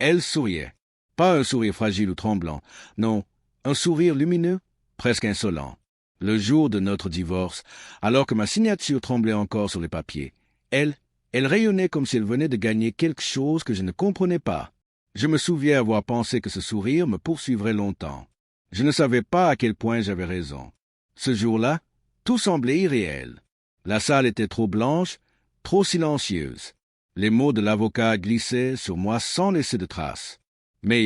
Elle souriait. Pas un sourire fragile ou tremblant, non, un sourire lumineux, presque insolent. Le jour de notre divorce, alors que ma signature tremblait encore sur les papiers, elle rayonnait comme si elle venait de gagner quelque chose que je ne comprenais pas. Je me souviens avoir pensé que ce sourire me poursuivrait longtemps. Je ne savais pas à quel point j'avais raison. Ce jour-là, tout semblait irréel. La salle était trop blanche, trop silencieuse. Les mots de l'avocat glissaient sur moi sans laisser de traces. Mais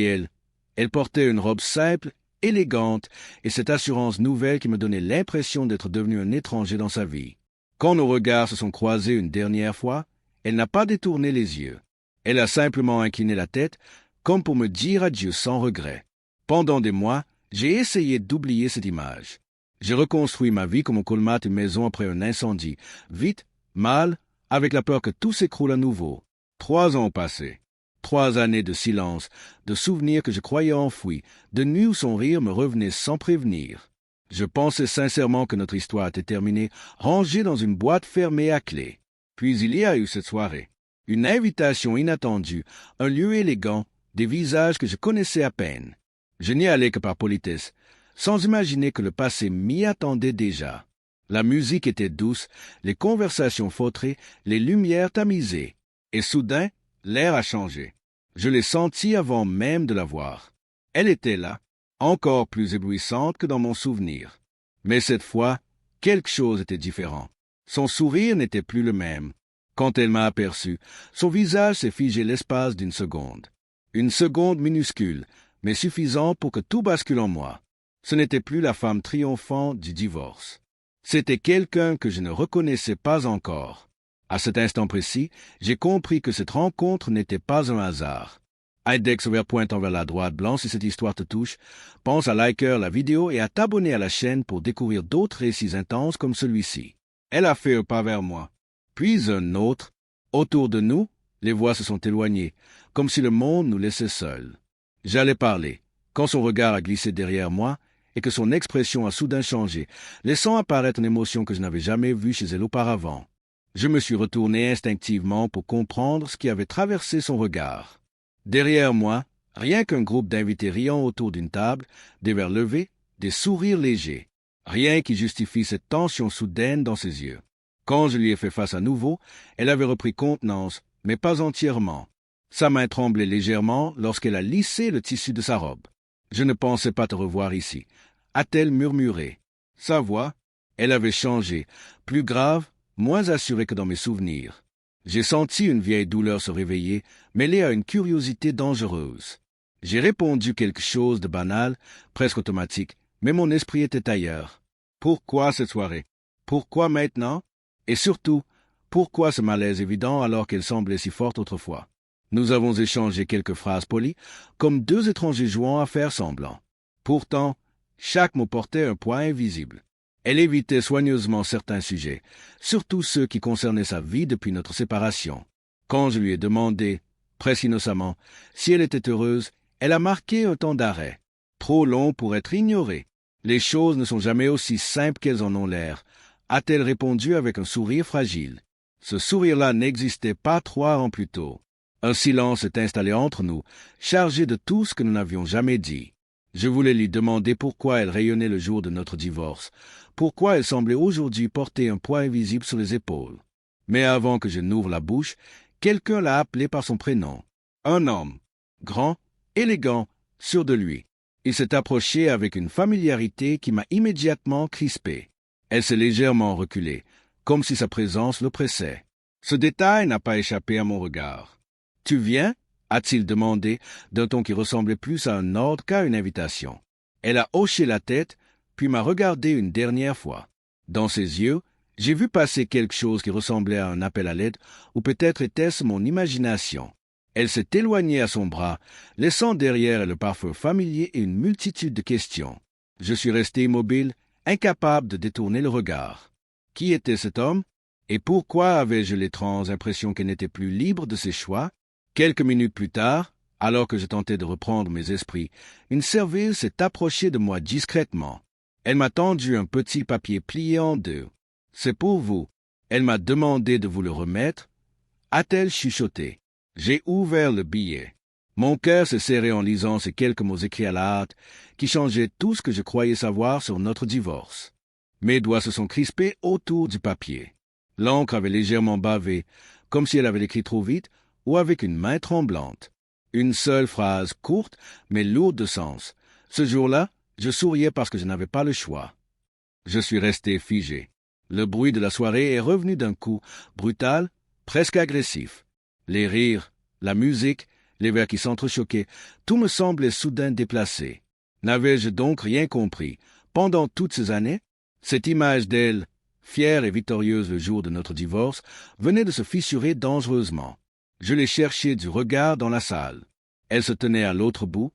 elle portait une robe simple, élégante, et cette assurance nouvelle qui me donnait l'impression d'être devenu un étranger dans sa vie. Quand nos regards se sont croisés une dernière fois, elle n'a pas détourné les yeux. Elle a simplement incliné la tête, comme pour me dire adieu sans regret. Pendant des mois, j'ai essayé d'oublier cette image. J'ai reconstruit ma vie comme on colmate une maison après un incendie, vite, mal, avec la peur que tout s'écroule à nouveau. 3 ans ont passé. 3 années de silence, de souvenirs que je croyais enfouis, de nuits où son rire me revenait sans prévenir. Je pensais sincèrement que notre histoire était terminée, rangée dans une boîte fermée à clé. Puis il y a eu cette soirée. Une invitation inattendue, un lieu élégant, des visages que je connaissais à peine. Je n'y allais que par politesse, sans imaginer que le passé m'y attendait déjà. La musique était douce, les conversations feutrées, les lumières tamisées. Et soudain, l'air a changé. Je l'ai sentie avant même de la voir. Elle était là, encore plus éblouissante que dans mon souvenir. Mais cette fois, quelque chose était différent. Son sourire n'était plus le même. Quand elle m'a aperçu, son visage s'est figé l'espace d'une seconde. Une seconde minuscule, mais suffisante pour que tout bascule en moi. Ce n'était plus la femme triomphante du divorce. C'était quelqu'un que je ne reconnaissais pas encore. À cet instant précis, j'ai compris que cette rencontre n'était pas un hasard. Index ouvert pointant vers la droite blanc si cette histoire te touche. Pense à liker la vidéo et à t'abonner à la chaîne pour découvrir d'autres récits intenses comme celui-ci. Elle a fait un pas vers moi, puis un autre. Autour de nous, les voix se sont éloignées, comme si le monde nous laissait seuls. J'allais parler, quand son regard a glissé derrière moi et que son expression a soudain changé, laissant apparaître une émotion que je n'avais jamais vue chez elle auparavant. Je me suis retourné instinctivement pour comprendre ce qui avait traversé son regard. Derrière moi, rien qu'un groupe d'invités riant autour d'une table, des verres levés, des sourires légers. Rien qui justifie cette tension soudaine dans ses yeux. Quand je lui ai fait face à nouveau, elle avait repris contenance, mais pas entièrement. Sa main tremblait légèrement lorsqu'elle a lissé le tissu de sa robe. « Je ne pensais pas te revoir ici », a-t-elle murmuré. Sa voix, elle avait changé, plus grave, moins assurée que dans mes souvenirs. J'ai senti une vieille douleur se réveiller, mêlée à une curiosité dangereuse. J'ai répondu quelque chose de banal, presque automatique, mais mon esprit était ailleurs. Pourquoi cette soirée? Pourquoi maintenant? Et surtout, pourquoi ce malaise évident alors qu'elle semblait si forte autrefois? Nous avons échangé quelques phrases polies, comme deux étrangers jouant à faire semblant. Pourtant, chaque mot portait un poids invisible. Elle évitait soigneusement certains sujets, surtout ceux qui concernaient sa vie depuis notre séparation. Quand je lui ai demandé, presque innocemment, si elle était heureuse, elle a marqué un temps d'arrêt, trop long pour être ignoré. Les choses ne sont jamais aussi simples qu'elles en ont l'air, a-t-elle répondu avec un sourire fragile. Ce sourire-là n'existait pas 3 ans plus tôt. Un silence s'est installé entre nous, chargé de tout ce que nous n'avions jamais dit. Je voulais lui demander pourquoi elle rayonnait le jour de notre divorce, pourquoi elle semblait aujourd'hui porter un poids invisible sur les épaules. Mais avant que je n'ouvre la bouche, quelqu'un l'a appelée par son prénom. Un homme, grand, élégant, sûr de lui. Il s'est approché avec une familiarité qui m'a immédiatement crispé. Elle s'est légèrement reculée, comme si sa présence l'oppressait. Ce détail n'a pas échappé à mon regard. « Tu viens ?» a-t-il demandé, d'un ton qui ressemblait plus à un ordre qu'à une invitation. Elle a hoché la tête, puis m'a regardé une dernière fois. Dans ses yeux, j'ai vu passer quelque chose qui ressemblait à un appel à l'aide, ou peut-être était-ce mon imagination. Elle s'est éloignée à son bras, laissant derrière elle le parfum familier et une multitude de questions. Je suis resté immobile, incapable de détourner le regard. Qui était cet homme? Et pourquoi avais-je l'étrange impression qu'elle n'était plus libre de ses choix? Quelques minutes plus tard, alors que je tentais de reprendre mes esprits, une serveuse s'est approchée de moi discrètement. Elle m'a tendu un petit papier plié en 2. « C'est pour vous. » Elle m'a demandé de vous le remettre. A-t-elle chuchoté? J'ai ouvert le billet. Mon cœur s'est serré en lisant ces quelques mots écrits à la hâte qui changeaient tout ce que je croyais savoir sur notre divorce. Mes doigts se sont crispés autour du papier. L'encre avait légèrement bavé, comme si elle avait écrit trop vite ou avec une main tremblante. Une seule phrase courte mais lourde de sens. Ce jour-là, je souriais parce que je n'avais pas le choix. Je suis resté figé. Le bruit de la soirée est revenu d'un coup, brutal, presque agressif. Les rires, la musique, les verres qui s'entrechoquaient, tout me semblait soudain déplacé. N'avais-je donc rien compris? Pendant toutes ces années, cette image d'elle, fière et victorieuse le jour de notre divorce, venait de se fissurer dangereusement. Je l'ai cherchée du regard dans la salle. Elle se tenait à l'autre bout,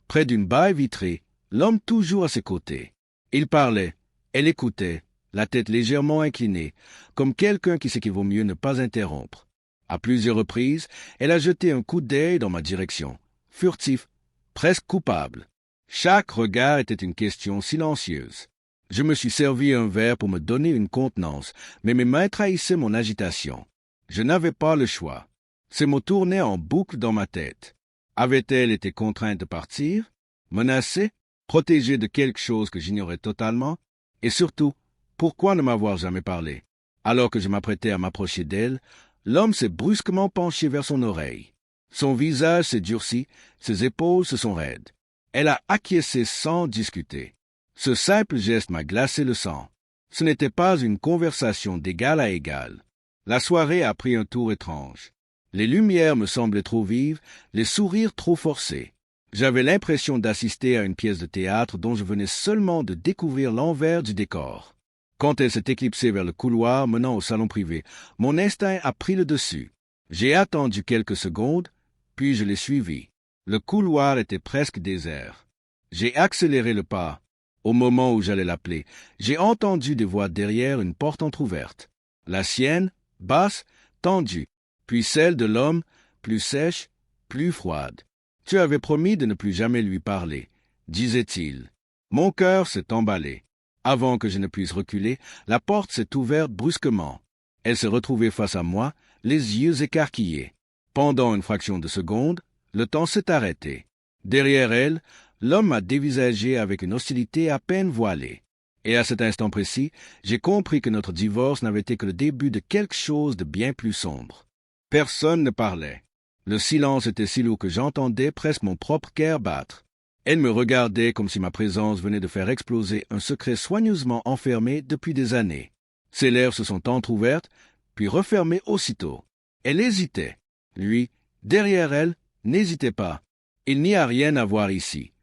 près d'une baie vitrée, l'homme toujours à ses côtés. Il parlait, elle écoutait, la tête légèrement inclinée, comme quelqu'un qui sait qu'il vaut mieux ne pas interrompre. À plusieurs reprises, elle a jeté un coup d'œil dans ma direction, furtif, presque coupable. Chaque regard était une question silencieuse. Je me suis servi un verre pour me donner une contenance, mais mes mains trahissaient mon agitation. Je n'avais pas le choix. Ces mots tournaient en boucle dans ma tête. Avait-elle été contrainte de partir, menacée, protégée de quelque chose que j'ignorais totalement? Et surtout, pourquoi ne m'avoir jamais parlé? Alors que je m'apprêtais à m'approcher d'elle, l'homme s'est brusquement penché vers son oreille. Son visage s'est durci, ses épaules se sont raides. Elle a acquiescé sans discuter. Ce simple geste m'a glacé le sang. Ce n'était pas une conversation d'égal à égal. La soirée a pris un tour étrange. Les lumières me semblaient trop vives, les sourires trop forcés. J'avais l'impression d'assister à une pièce de théâtre dont je venais seulement de découvrir l'envers du décor. Quand elle s'est éclipsée vers le couloir menant au salon privé, mon instinct a pris le dessus. J'ai attendu quelques secondes, puis je l'ai suivie. Le couloir était presque désert. J'ai accéléré le pas. Au moment où j'allais l'appeler, j'ai entendu des voix derrière une porte entr'ouverte. La sienne, basse, tendue, puis celle de l'homme, plus sèche, plus froide. « Tu avais promis de ne plus jamais lui parler, » disait-il. Mon cœur s'est emballé. Avant que je ne puisse reculer, la porte s'est ouverte brusquement. Elle s'est retrouvée face à moi, les yeux écarquillés. Pendant une fraction de seconde, le temps s'est arrêté. Derrière elle, l'homme m'a dévisagé avec une hostilité à peine voilée. Et à cet instant précis, j'ai compris que notre divorce n'avait été que le début de quelque chose de bien plus sombre. Personne ne parlait. Le silence était si lourd que j'entendais presque mon propre cœur battre. Elle me regardait comme si ma présence venait de faire exploser un secret soigneusement enfermé depuis des années. Ses lèvres se sont entr'ouvertes, puis refermées aussitôt. Elle hésitait. Lui, derrière elle, n'hésitait pas. Il n'y a rien à voir ici,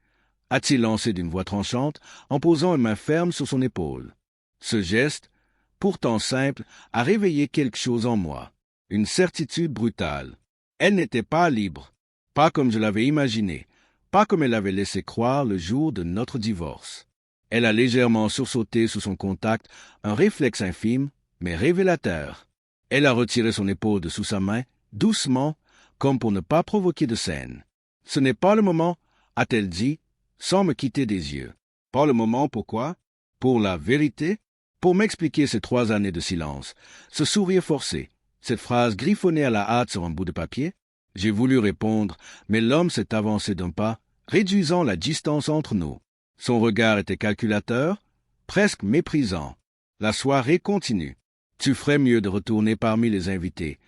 a-t-il lancé d'une voix tranchante en posant une main ferme sur son épaule. Ce geste, pourtant simple, a réveillé quelque chose en moi, une certitude brutale. Elle n'était pas libre, pas comme je l'avais imaginé, pas comme elle l'avait laissé croire le jour de notre divorce. Elle a légèrement sursauté sous son contact, un réflexe infime, mais révélateur. Elle a retiré son épaule de sous sa main, doucement, comme pour ne pas provoquer de scène. « Ce n'est pas le moment, » a-t-elle dit, sans me quitter des yeux. « Pas le moment, pourquoi? Pour la vérité? Pour m'expliquer ces 3 années de silence, ce sourire forcé, cette phrase griffonnée à la hâte sur un bout de papier? » J'ai voulu répondre, mais l'homme s'est avancé d'un pas, réduisant la distance entre nous. Son regard était calculateur, presque méprisant. La soirée continue. « Tu ferais mieux de retourner parmi les invités, »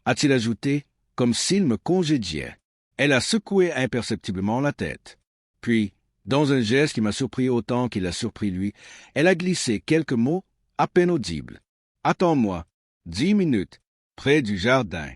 a-t-il ajouté, comme s'il me congédiait. Elle a secoué imperceptiblement la tête. Puis, dans un geste qui m'a surpris autant qu'il a surpris lui, elle a glissé quelques mots à peine audibles. « Attends-moi, 10 minutes, près du jardin. »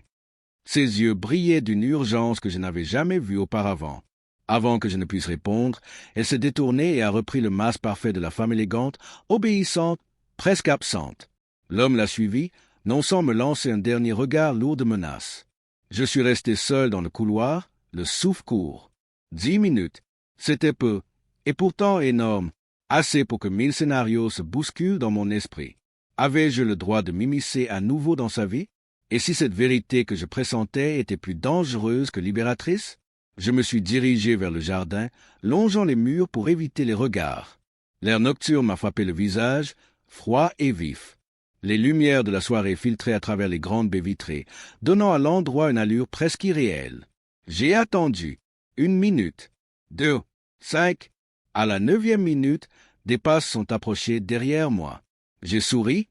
Ses yeux brillaient d'une urgence que je n'avais jamais vue auparavant. Avant que je ne puisse répondre, elle s'est détournée et a repris le masque parfait de la femme élégante, obéissante, presque absente. L'homme l'a suivie, non sans me lancer un dernier regard lourd de menace. Je suis resté seul dans le couloir, le souffle court. 10 minutes, c'était peu, et pourtant énorme, assez pour que 1000 scénarios se bousculent dans mon esprit. Avais-je le droit de m'immiscer à nouveau dans sa vie? Et si cette vérité que je pressentais était plus dangereuse que libératrice? Je me suis dirigé vers le jardin, longeant les murs pour éviter les regards. L'air nocturne m'a frappé le visage, froid et vif. Les lumières de la soirée filtraient à travers les grandes baies vitrées, donnant à l'endroit une allure presque irréelle. J'ai attendu, 1 minute, 2, 5. À la 9e minute, des pas sont approchés derrière moi. J'ai souri,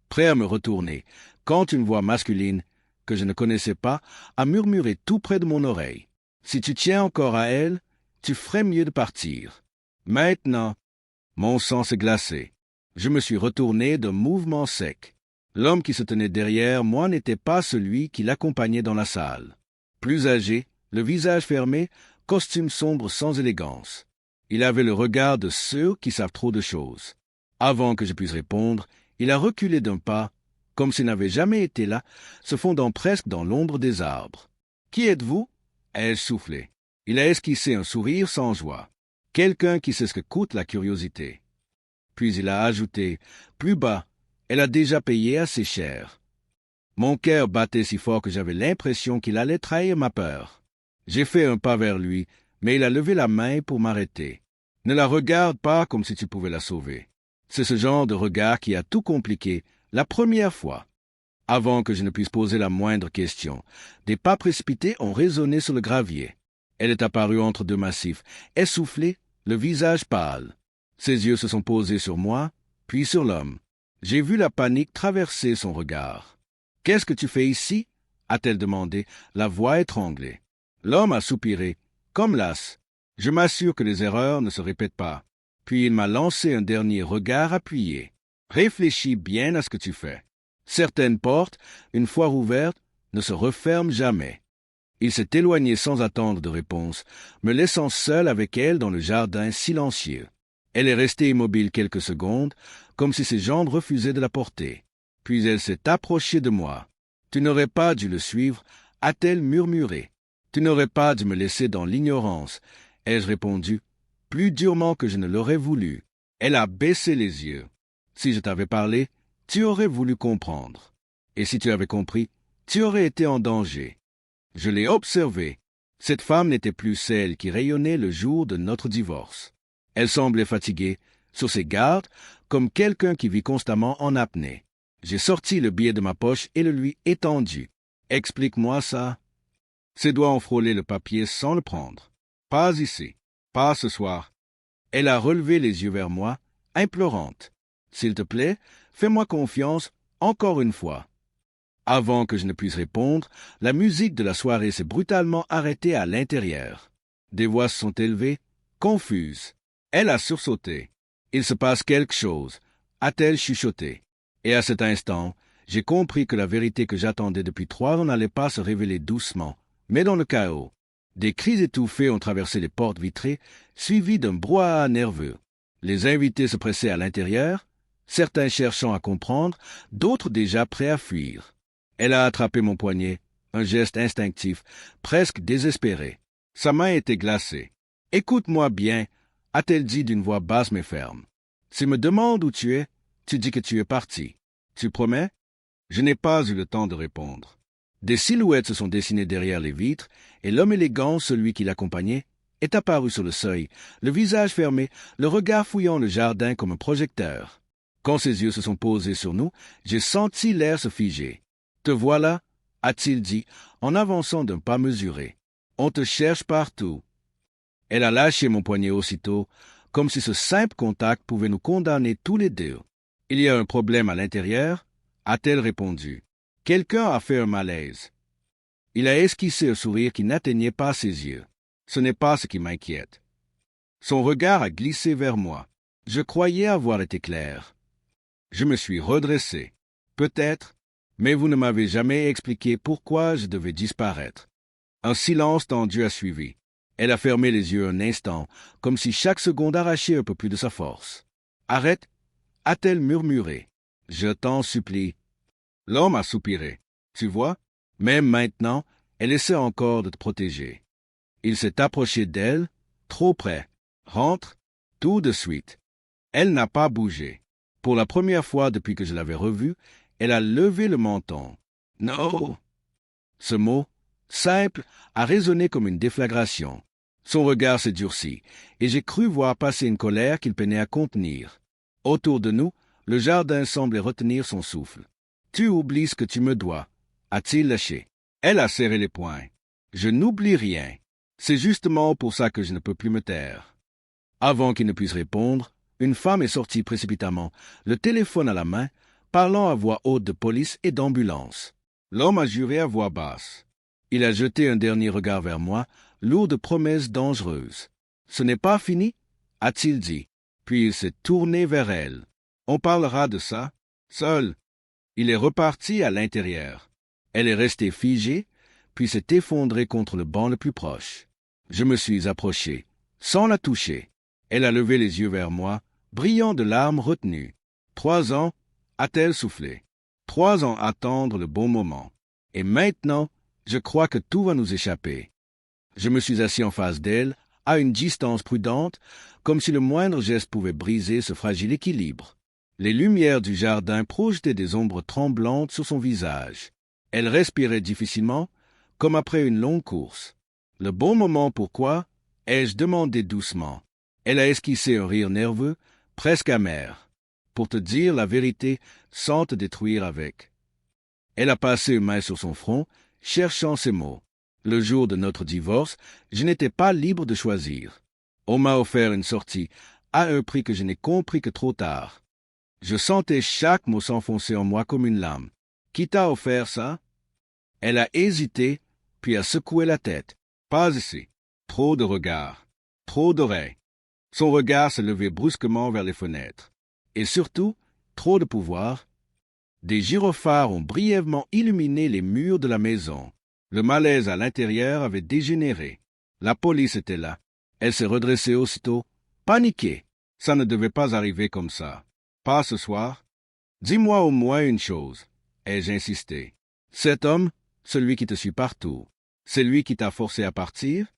prêt à me retourner, quand une voix masculine, que je ne connaissais pas, a murmuré tout près de mon oreille. « Si tu tiens encore à elle, tu ferais mieux de partir. » Maintenant, mon sang s'est glacé. Je me suis retourné d'un mouvement sec. L'homme qui se tenait derrière moi n'était pas celui qui l'accompagnait dans la salle. Plus âgé, le visage fermé, costume sombre sans élégance. Il avait le regard de ceux qui savent trop de choses. Avant que je puisse répondre, il a reculé d'un pas, comme s'il n'avait jamais été là, se fondant presque dans l'ombre des arbres. « Qui êtes-vous » ai-je soufflé. Il a esquissé un sourire sans joie. Quelqu'un qui sait ce que coûte la curiosité. Puis il a ajouté, plus bas, elle a déjà payé assez cher. Mon cœur battait si fort que j'avais l'impression qu'il allait trahir ma peur. J'ai fait un pas vers lui, mais il a levé la main pour m'arrêter. Ne la regarde pas comme si tu pouvais la sauver. C'est ce genre de regard qui a tout compliqué, la première fois. Avant que je ne puisse poser la moindre question, des pas précipités ont résonné sur le gravier. Elle est apparue entre deux massifs, essoufflée, le visage pâle. Ses yeux se sont posés sur moi, puis sur l'homme. J'ai vu la panique traverser son regard. « Qu'est-ce que tu fais ici » a-t-elle demandé, la voix étranglée. L'homme a soupiré, comme las. Je m'assure que les erreurs ne se répètent pas. Puis il m'a lancé un dernier regard appuyé. Réfléchis bien à ce que tu fais. Certaines portes, une fois ouvertes, ne se referment jamais. Il s'est éloigné sans attendre de réponse, me laissant seul avec elle dans le jardin silencieux. Elle est restée immobile quelques secondes, comme si ses jambes refusaient de la porter. Puis elle s'est approchée de moi. « Tu n'aurais pas dû le suivre » a-t-elle murmuré. « Tu n'aurais pas dû me laisser dans l'ignorance » ai-je répondu, plus durement que je ne l'aurais voulu. Elle a baissé les yeux. « Si je t'avais parlé, tu aurais voulu comprendre. Et si tu avais compris, tu aurais été en danger. » Je l'ai observée. Cette femme n'était plus celle qui rayonnait le jour de notre divorce. Elle semblait fatiguée, sur ses gardes, comme quelqu'un qui vit constamment en apnée. J'ai sorti le billet de ma poche et le lui étendu. « Explique-moi ça. » Ses doigts ont frôlé le papier sans le prendre. « Pas ici. Pas ce soir. » Elle a relevé les yeux vers moi, implorante. « S'il te plaît, fais-moi confiance, encore une fois. » Avant que je ne puisse répondre, la musique de la soirée s'est brutalement arrêtée à l'intérieur. Des voix se sont élevées, confuses. Elle a sursauté. « Il se passe quelque chose », a-t-elle chuchoté. Et à cet instant, j'ai compris que la vérité que j'attendais depuis 3 ans n'allait pas se révéler doucement, mais dans le chaos. Des cris étouffés ont traversé les portes vitrées, suivis d'un brouhaha nerveux. Les invités se pressaient à l'intérieur, certains cherchant à comprendre, d'autres déjà prêts à fuir. Elle a attrapé mon poignet, un geste instinctif, presque désespéré. Sa main était glacée. « Écoute-moi bien » a-t-elle dit d'une voix basse mais ferme. « S'il me demande où tu es, tu dis que tu es parti. Tu promets » Je n'ai pas eu le temps de répondre. Des silhouettes se sont dessinées derrière les vitres, et l'homme élégant, celui qui l'accompagnait, est apparu sur le seuil, le visage fermé, le regard fouillant le jardin comme un projecteur. Quand ses yeux se sont posés sur nous, j'ai senti l'air se figer. « Te voilà » a-t-il dit, en avançant d'un pas mesuré. « On te cherche partout. » Elle a lâché mon poignet aussitôt, comme si ce simple contact pouvait nous condamner tous les deux. « Il y a un problème à l'intérieur » a-t-elle répondu. « Quelqu'un a fait un malaise. » Il a esquissé un sourire qui n'atteignait pas ses yeux. Ce n'est pas ce qui m'inquiète. Son regard a glissé vers moi. Je croyais avoir été clair. Je me suis redressé. Peut-être, mais vous ne m'avez jamais expliqué pourquoi je devais disparaître. Un silence tendu a suivi. Elle a fermé les yeux un instant, comme si chaque seconde arrachait un peu plus de sa force. « Arrête » a-t-elle murmuré. « Je t'en supplie. » L'homme a soupiré. « Tu vois, même maintenant, elle essaie encore de te protéger. » Il s'est approché d'elle, trop près. « Rentre, tout de suite. » Elle n'a pas bougé. Pour la première fois depuis que je l'avais revue, elle a levé le menton. « Non !» Ce mot, simple, a résonné comme une déflagration. Son regard s'est durci, et j'ai cru voir passer une colère qu'il peinait à contenir. Autour de nous, le jardin semblait retenir son souffle. « Tu oublies ce que tu me dois » a-t-il lâché. Elle a serré les poings. « Je n'oublie rien. C'est justement pour ça que je ne peux plus me taire. Avant qu'il ne puisse répondre, une femme est sortie précipitamment, le téléphone à la main, parlant à voix haute de police et d'ambulance. L'homme a juré à voix basse. Il a jeté un dernier regard vers moi, lourd de promesses dangereuses. « Ce n'est pas fini ?» a-t-il dit. Puis il s'est tourné vers elle. « On parlera de ça. Seul. » Il est reparti à l'intérieur. Elle est restée figée, puis s'est effondrée contre le banc le plus proche. Je me suis approché, sans la toucher. Elle a levé les yeux vers moi, brillant de larmes retenues. 3 ans, a-t-elle soufflé. 3 ans attendre le bon moment. Et maintenant, je crois que tout va nous échapper. Je me suis assis en face d'elle, à une distance prudente, comme si le moindre geste pouvait briser ce fragile équilibre. Les lumières du jardin projetaient des ombres tremblantes sur son visage. Elle respirait difficilement, comme après une longue course. Le bon moment pourquoi, ai-je demandé doucement. Elle a esquissé un rire nerveux, presque amer. Pour te dire la vérité, sans te détruire avec. Elle a passé une main sur son front, cherchant ses mots. Le jour de notre divorce, je n'étais pas libre de choisir. On m'a offert une sortie, à un prix que je n'ai compris que trop tard. Je sentais chaque mot s'enfoncer en moi comme une lame. Qui t'a offert ça? Elle a hésité, puis a secoué la tête. Pas ici. Trop de regards. Trop d'oreilles. Son regard s'est levé brusquement vers les fenêtres. Et surtout, trop de pouvoir. Des gyrophares ont brièvement illuminé les murs de la maison. Le malaise à l'intérieur avait dégénéré. La police était là. Elle s'est redressée aussitôt, paniquée. Ça ne devait pas arriver comme ça. Pas ce soir. Dis-moi au moins une chose, ai-je insisté. Cet homme, celui qui te suit partout, c'est lui qui t'a forcé à partir?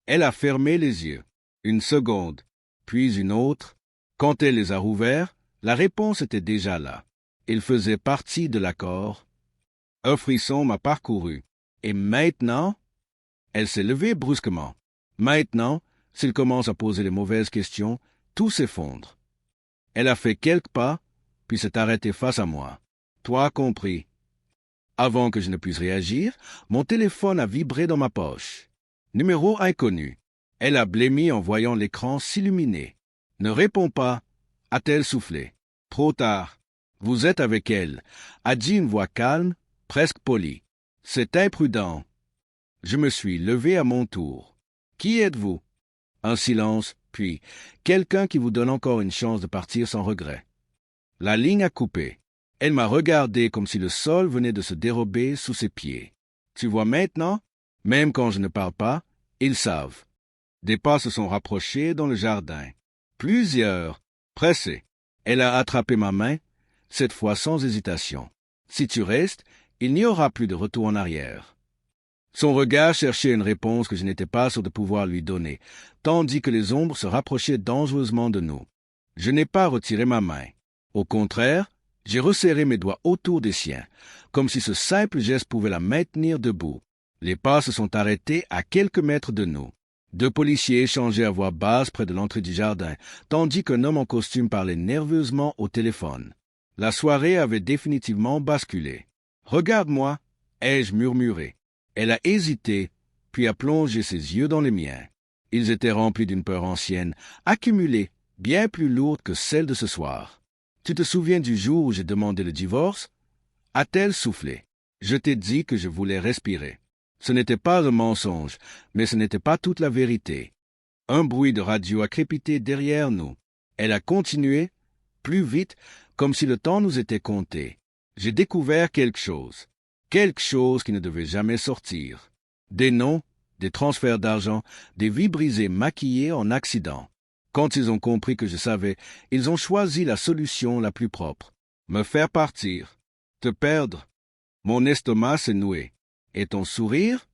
Elle a fermé les yeux. Une seconde, puis une autre. Quand elle les a rouverts, la réponse était déjà là. Il faisait partie de l'accord. Un frisson m'a parcouru. Et maintenant? Elle s'est levée brusquement. Maintenant, s'il commence à poser les mauvaises questions, tout s'effondre. Elle a fait quelques pas, puis s'est arrêtée face à moi. Toi compris. Avant que je ne puisse réagir, mon téléphone a vibré dans ma poche. Numéro inconnu. Elle a blêmi en voyant l'écran s'illuminer. Ne réponds pas, a-t-elle soufflé. Trop tard. Vous êtes avec elle, a dit une voix calme, presque polie. C'est imprudent. Je me suis levé à mon tour. Qui êtes-vous? Un silence, puis quelqu'un qui vous donne encore une chance de partir sans regret. La ligne a coupé. Elle m'a regardé comme si le sol venait de se dérober sous ses pieds. Tu vois maintenant? Même quand je ne parle pas, ils savent. Des pas se sont rapprochés dans le jardin. Plusieurs, pressés. Elle a attrapé ma main, cette fois sans hésitation. Si tu restes, il n'y aura plus de retour en arrière. Son regard cherchait une réponse que je n'étais pas sûr de pouvoir lui donner, tandis que les ombres se rapprochaient dangereusement de nous. Je n'ai pas retiré ma main. Au contraire, j'ai resserré mes doigts autour des siens, comme si ce simple geste pouvait la maintenir debout. Les pas se sont arrêtés à quelques mètres de nous. 2 policiers échangeaient à voix basse près de l'entrée du jardin, tandis qu'un homme en costume parlait nerveusement au téléphone. La soirée avait définitivement basculé. « Regarde-moi » ai-je murmuré. Elle a hésité, puis a plongé ses yeux dans les miens. Ils étaient remplis d'une peur ancienne, accumulée, bien plus lourde que celle de ce soir. « Tu te souviens du jour où j'ai demandé le divorce » a-t-elle soufflé. Je t'ai dit que je voulais respirer. Ce n'était pas un mensonge, mais ce n'était pas toute la vérité. Un bruit de radio a crépité derrière nous. Elle a continué, plus vite, comme si le temps nous était compté. J'ai découvert quelque chose qui ne devait jamais sortir. Des noms, des transferts d'argent, des vies brisées maquillées en accident. Quand ils ont compris que je savais, ils ont choisi la solution la plus propre. Me faire partir. Te perdre. Mon estomac s'est noué. Et ton sourire?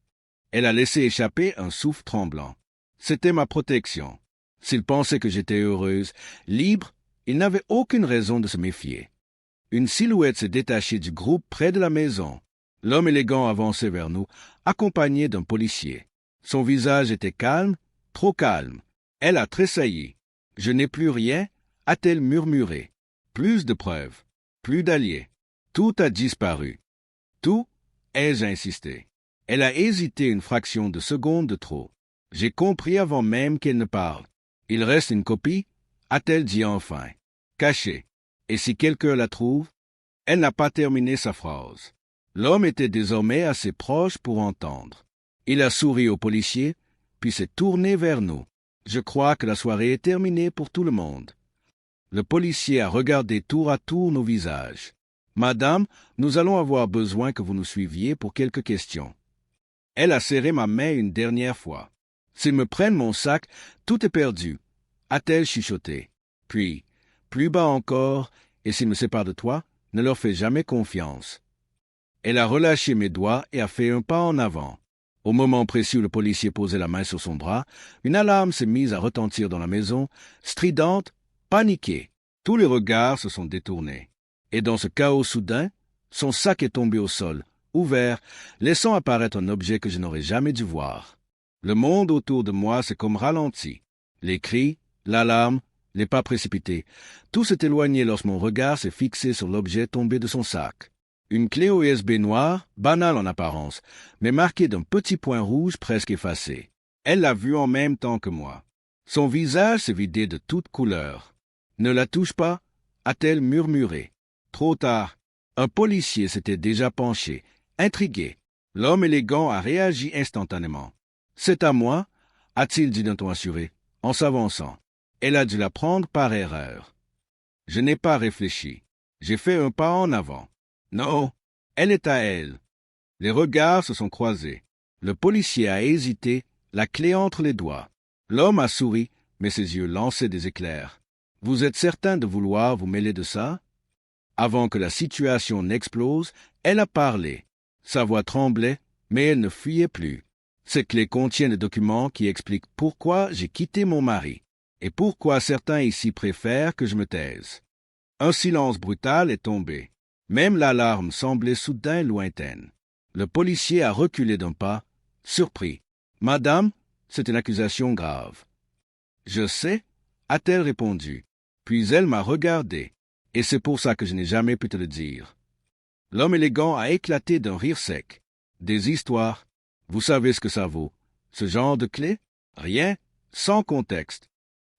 Elle a laissé échapper un souffle tremblant. C'était ma protection. S'il pensait que j'étais heureuse, libre, il n'avait aucune raison de se méfier. Une silhouette s'est détachée du groupe près de la maison. L'homme élégant avançait vers nous, accompagné d'un policier. Son visage était calme, trop calme. Elle a tressailli. « Je n'ai plus rien » a-t-elle murmuré. Plus de preuves, plus d'alliés. Tout a disparu. Tout, ai-je insisté. Elle a hésité une fraction de seconde de trop. J'ai compris avant même qu'elle ne parle. Il reste une copie, a-t-elle dit enfin. Cachée. Et si quelqu'un la trouve? Elle n'a pas terminé sa phrase. L'homme était désormais assez proche pour entendre. Il a souri au policier, puis s'est tourné vers nous. Je crois que la soirée est terminée pour tout le monde. Le policier a regardé tour à tour nos visages. Madame, nous allons avoir besoin que vous nous suiviez pour quelques questions. Elle a serré ma main une dernière fois. S'ils me prennent mon sac, tout est perdu, a-t-elle chuchoté. Puis, plus bas encore, et s'ils me séparent de toi, ne leur fais jamais confiance. Elle a relâché mes doigts et a fait un pas en avant. Au moment précis où le policier posait la main sur son bras, une alarme s'est mise à retentir dans la maison, stridente, paniquée. Tous les regards se sont détournés. Et dans ce chaos soudain, son sac est tombé au sol, ouvert, laissant apparaître un objet que je n'aurais jamais dû voir. Le monde autour de moi s'est comme ralenti. Les cris, l'alarme, les pas précipités, tout s'est éloigné lorsque mon regard s'est fixé sur l'objet tombé de son sac. Une clé USB noire, banale en apparence, mais marquée d'un petit point rouge presque effacé. Elle l'a vue en même temps que moi. Son visage s'est vidé de toute couleur. « Ne la touche pas » a-t-elle murmuré. Trop tard. Un policier s'était déjà penché, intrigué. L'homme élégant a réagi instantanément. « C'est à moi » a-t-il dit d'un ton assuré, en s'avançant. Elle a dû la prendre par erreur. Je n'ai pas réfléchi. J'ai fait un pas en avant. Non, elle est à elle. Les regards se sont croisés. Le policier a hésité, la clé entre les doigts. L'homme a souri, mais ses yeux lançaient des éclairs. « Vous êtes certain de vouloir vous mêler de ça ?» Avant que la situation n'explose, elle a parlé. Sa voix tremblait, mais elle ne fuyait plus. Ces clés contiennent des documents qui expliquent pourquoi j'ai quitté mon mari et pourquoi certains ici préfèrent que je me taise. Un silence brutal est tombé. Même l'alarme semblait soudain lointaine. Le policier a reculé d'un pas, surpris. « Madame, c'est une accusation grave. »« Je sais, » a-t-elle répondu. Puis elle m'a regardé, et c'est pour ça que je n'ai jamais pu te le dire. L'homme élégant a éclaté d'un rire sec. Des histoires. Vous savez ce que ça vaut. Ce genre de clé? Rien, sans contexte.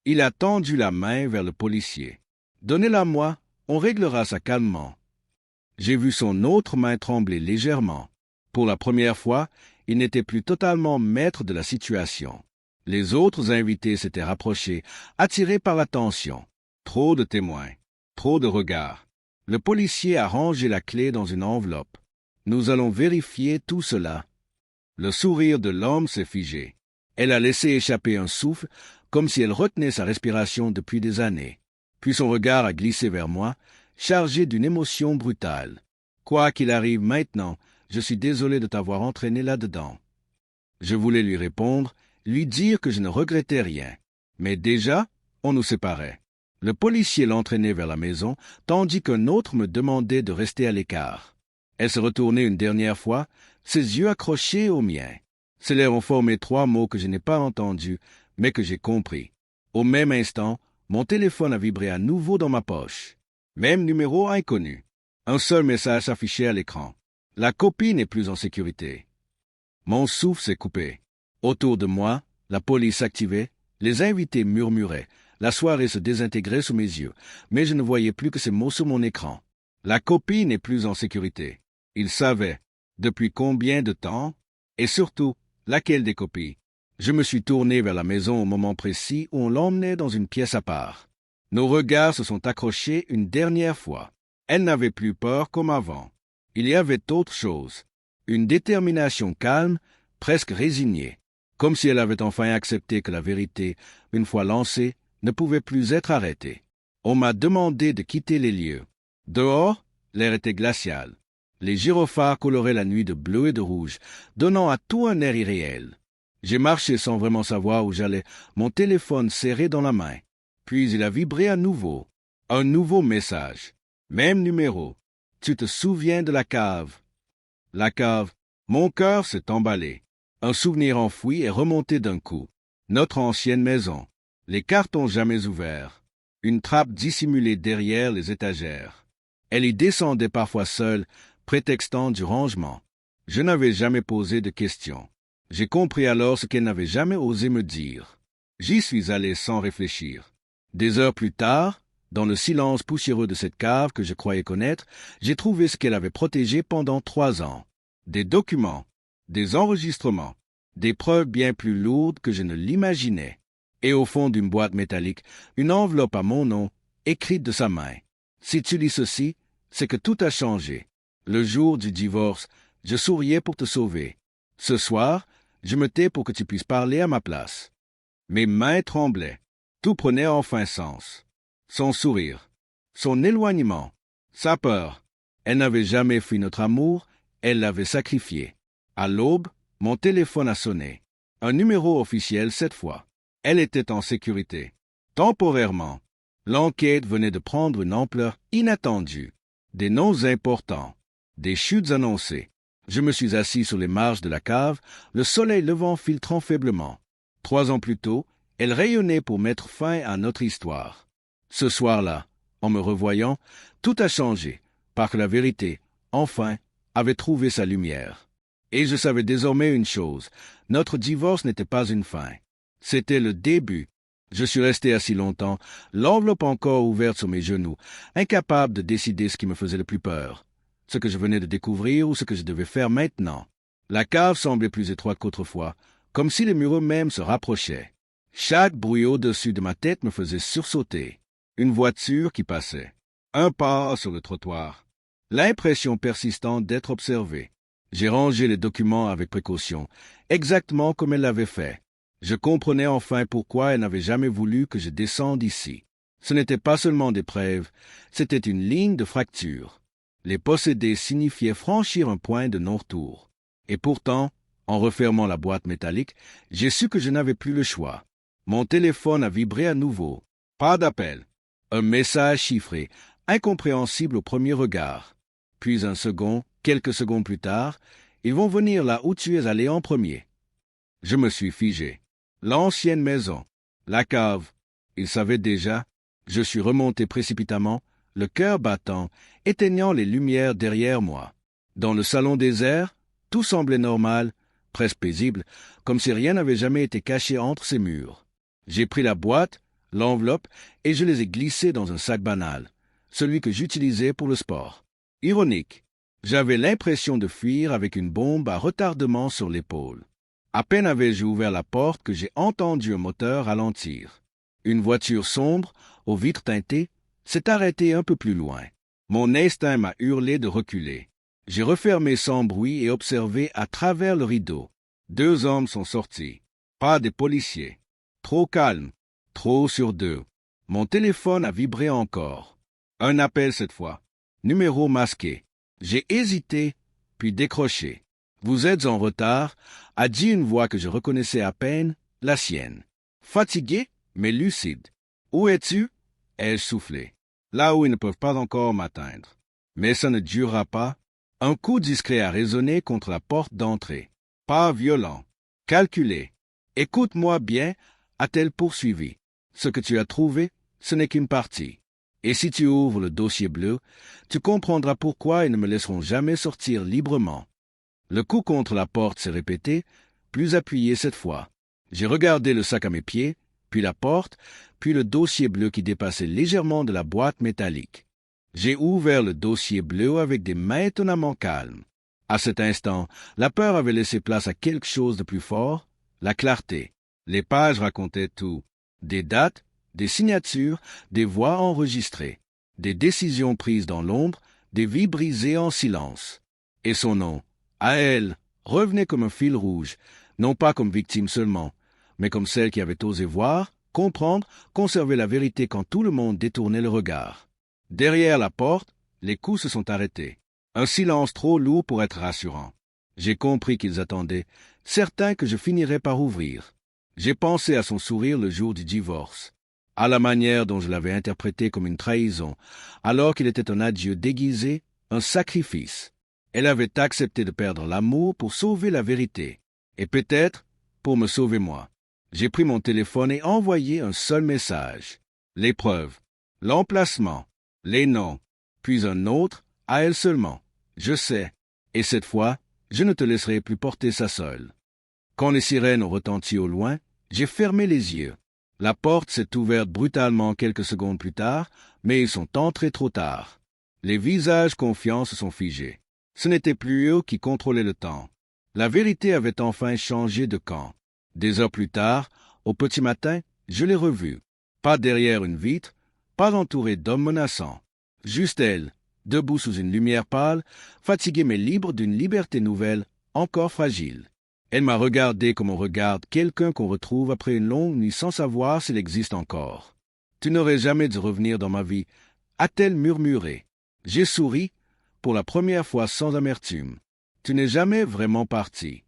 Il a tendu la main vers le policier. Donnez-la-moi, on réglera ça calmement. J'ai vu son autre main trembler légèrement. Pour la première fois, il n'était plus totalement maître de la situation. Les autres invités s'étaient rapprochés, attirés par l'attention. Trop de témoins, trop de regards. Le policier a rangé la clé dans une enveloppe. Nous allons vérifier tout cela. Le sourire de l'homme s'est figé. Elle a laissé échapper un souffle, comme si elle retenait sa respiration depuis des années. Puis son regard a glissé vers moi, chargé d'une émotion brutale. Quoi qu'il arrive maintenant, je suis désolé de t'avoir entraîné là-dedans. Je voulais lui répondre, lui dire que je ne regrettais rien. Mais déjà, on nous séparait. Le policier l'entraînait vers la maison, tandis qu'un autre me demandait de rester à l'écart. Elle se retournait une dernière fois, ses yeux accrochés aux miens. Ses lèvres ont formé 3 mots que je n'ai pas entendus, mais que j'ai compris. Au même instant, mon téléphone a vibré à nouveau dans ma poche. Même numéro inconnu. Un seul message s'affichait à l'écran. La copie n'est plus en sécurité. Mon souffle s'est coupé. Autour de moi, la police s'activait, les invités murmuraient, la soirée se désintégrait sous mes yeux, mais je ne voyais plus que ces mots sur mon écran. La copie n'est plus en sécurité. Il savait. Depuis combien de temps? Et surtout, laquelle des copies? Je me suis tourné vers la maison au moment précis où on l'emmenait dans une pièce à part. Nos regards se sont accrochés une dernière fois. Elle n'avait plus peur comme avant. Il y avait autre chose. Une détermination calme, presque résignée. Comme si elle avait enfin accepté que la vérité, une fois lancée, ne pouvait plus être arrêtée. On m'a demandé de quitter les lieux. Dehors, l'air était glacial. Les gyrophares coloraient la nuit de bleu et de rouge, donnant à tout un air irréel. J'ai marché sans vraiment savoir où j'allais, mon téléphone serré dans la main. Puis il a vibré à nouveau. Un nouveau message. Même numéro. Tu te souviens de la cave? La cave. Mon cœur s'est emballé. Un souvenir enfoui est remonté d'un coup. Notre ancienne maison. Les cartons jamais ouverts. Une trappe dissimulée derrière les étagères. Elle y descendait parfois seule, prétextant du rangement. Je n'avais jamais posé de questions. J'ai compris alors ce qu'elle n'avait jamais osé me dire. J'y suis allé sans réfléchir. Des heures plus tard, dans le silence poussiéreux de cette cave que je croyais connaître, j'ai trouvé ce qu'elle avait protégé pendant 3 ans. Des documents, des enregistrements, des preuves bien plus lourdes que je ne l'imaginais. Et au fond d'une boîte métallique, une enveloppe à mon nom, écrite de sa main. Si tu lis ceci, c'est que tout a changé. Le jour du divorce, je souriais pour te sauver. Ce soir, je me tais pour que tu puisses parler à ma place. Mes mains tremblaient. Tout prenait enfin sens. Son sourire, son éloignement, sa peur. Elle n'avait jamais fui notre amour, elle l'avait sacrifié. À l'aube, mon téléphone a sonné. Un numéro officiel cette fois. Elle était en sécurité. Temporairement. L'enquête venait de prendre une ampleur inattendue. Des noms importants. Des chutes annoncées. Je me suis assis sur les marges de la cave, le soleil levant filtrant faiblement. 3 ans plus tôt, elle rayonnait pour mettre fin à notre histoire. Ce soir-là, en me revoyant, tout a changé, parce que la vérité, enfin, avait trouvé sa lumière. Et je savais désormais une chose, notre divorce n'était pas une fin. C'était le début. Je suis resté assis longtemps, l'enveloppe encore ouverte sur mes genoux, incapable de décider ce qui me faisait le plus peur. Ce que je venais de découvrir ou ce que je devais faire maintenant. La cave semblait plus étroite qu'autrefois, comme si les murs eux-mêmes se rapprochaient. Chaque bruit au-dessus de ma tête me faisait sursauter. Une voiture qui passait. Un pas sur le trottoir. L'impression persistante d'être observé. J'ai rangé les documents avec précaution, exactement comme elle l'avait fait. Je comprenais enfin pourquoi elle n'avait jamais voulu que je descende ici. Ce n'était pas seulement des preuves, c'était une ligne de fracture. Les posséder signifiait franchir un point de non-retour. Et pourtant, en refermant la boîte métallique, j'ai su que je n'avais plus le choix. Mon téléphone a vibré à nouveau. Pas d'appel. Un message chiffré, incompréhensible au premier regard. Puis un second, quelques secondes plus tard, ils vont venir là où tu es allé en premier. Je me suis figé. L'ancienne maison, la cave. Il savait déjà. Je suis remonté précipitamment, le cœur battant, éteignant les lumières derrière moi. Dans le salon désert, tout semblait normal, presque paisible, comme si rien n'avait jamais été caché entre ces murs. J'ai pris la boîte, l'enveloppe, et je les ai glissés dans un sac banal, celui que j'utilisais pour le sport. Ironique, j'avais l'impression de fuir avec une bombe à retardement sur l'épaule. À peine avais-je ouvert la porte que j'ai entendu un moteur ralentir. Une voiture sombre, aux vitres teintées, s'est arrêtée un peu plus loin. Mon instinct m'a hurlé de reculer. J'ai refermé sans bruit et observé à travers le rideau. 2 hommes sont sortis. Pas des policiers. Trop calme. Trop sur 2. Mon téléphone a vibré encore. Un appel cette fois. Numéro masqué. J'ai hésité, puis décroché. Vous êtes en retard, a dit une voix que je reconnaissais à peine, la sienne. Fatigué, mais lucide. Où es-tu? Ai-je soufflé. Là où ils ne peuvent pas encore m'atteindre. Mais ça ne durera pas. Un coup discret a résonné contre la porte d'entrée. Pas violent. Calculé. Écoute-moi bien, a-t-elle poursuivi. Ce que tu as trouvé, ce n'est qu'une partie. Et si tu ouvres le dossier bleu, tu comprendras pourquoi ils ne me laisseront jamais sortir librement. Le coup contre la porte s'est répété, plus appuyé cette fois. J'ai regardé le sac à mes pieds, puis la porte, puis le dossier bleu qui dépassait légèrement de la boîte métallique. J'ai ouvert le dossier bleu avec des mains étonnamment calmes. À cet instant, la peur avait laissé place à quelque chose de plus fort, la clarté. Les pages racontaient tout. Des dates, des signatures, des voix enregistrées, des décisions prises dans l'ombre, des vies brisées en silence. Et son nom, à elle, revenait comme un fil rouge, non pas comme victime seulement, mais comme celle qui avait osé voir, comprendre, conserver la vérité quand tout le monde détournait le regard. Derrière la porte, les coups se sont arrêtés. Un silence trop lourd pour être rassurant. J'ai compris qu'ils attendaient, certains que je finirais par ouvrir. J'ai pensé à son sourire le jour du divorce, à la manière dont je l'avais interprété comme une trahison, alors qu'il était un adieu déguisé, un sacrifice. Elle avait accepté de perdre l'amour pour sauver la vérité, et peut-être pour me sauver moi. J'ai pris mon téléphone et envoyé un seul message. Les preuves, l'emplacement, les noms, puis un autre, à elle seulement. Je sais, et cette fois, je ne te laisserai plus porter ça seule. Quand les sirènes ont retenti au loin, j'ai fermé les yeux. La porte s'est ouverte brutalement quelques secondes plus tard, mais ils sont entrés trop tard. Les visages confiants se sont figés. Ce n'était plus eux qui contrôlaient le temps. La vérité avait enfin changé de camp. Des heures plus tard, au petit matin, je l'ai revue. Pas derrière une vitre, pas entourée d'hommes menaçants. Juste elle, debout sous une lumière pâle, fatiguée mais libre d'une liberté nouvelle, encore fragile. Elle m'a regardé comme on regarde quelqu'un qu'on retrouve après une longue nuit sans savoir s'il existe encore. « Tu n'aurais jamais dû revenir dans ma vie », a-t-elle murmuré. J'ai souri, pour la première fois sans amertume. « Tu n'es jamais vraiment parti. »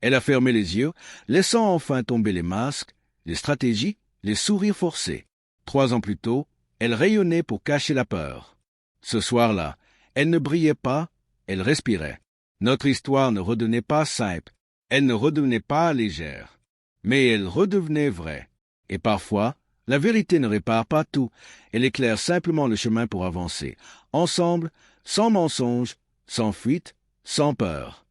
Elle a fermé les yeux, laissant enfin tomber les masques, les stratégies, les sourires forcés. 3 ans plus tôt, elle rayonnait pour cacher la peur. Ce soir-là, elle ne brillait pas, elle respirait. Notre histoire ne redevenait pas simple, elle ne redevenait pas légère, mais elle redevenait vraie. Et parfois, la vérité ne répare pas tout, elle éclaire simplement le chemin pour avancer, ensemble, sans mensonge, sans fuite, sans peur.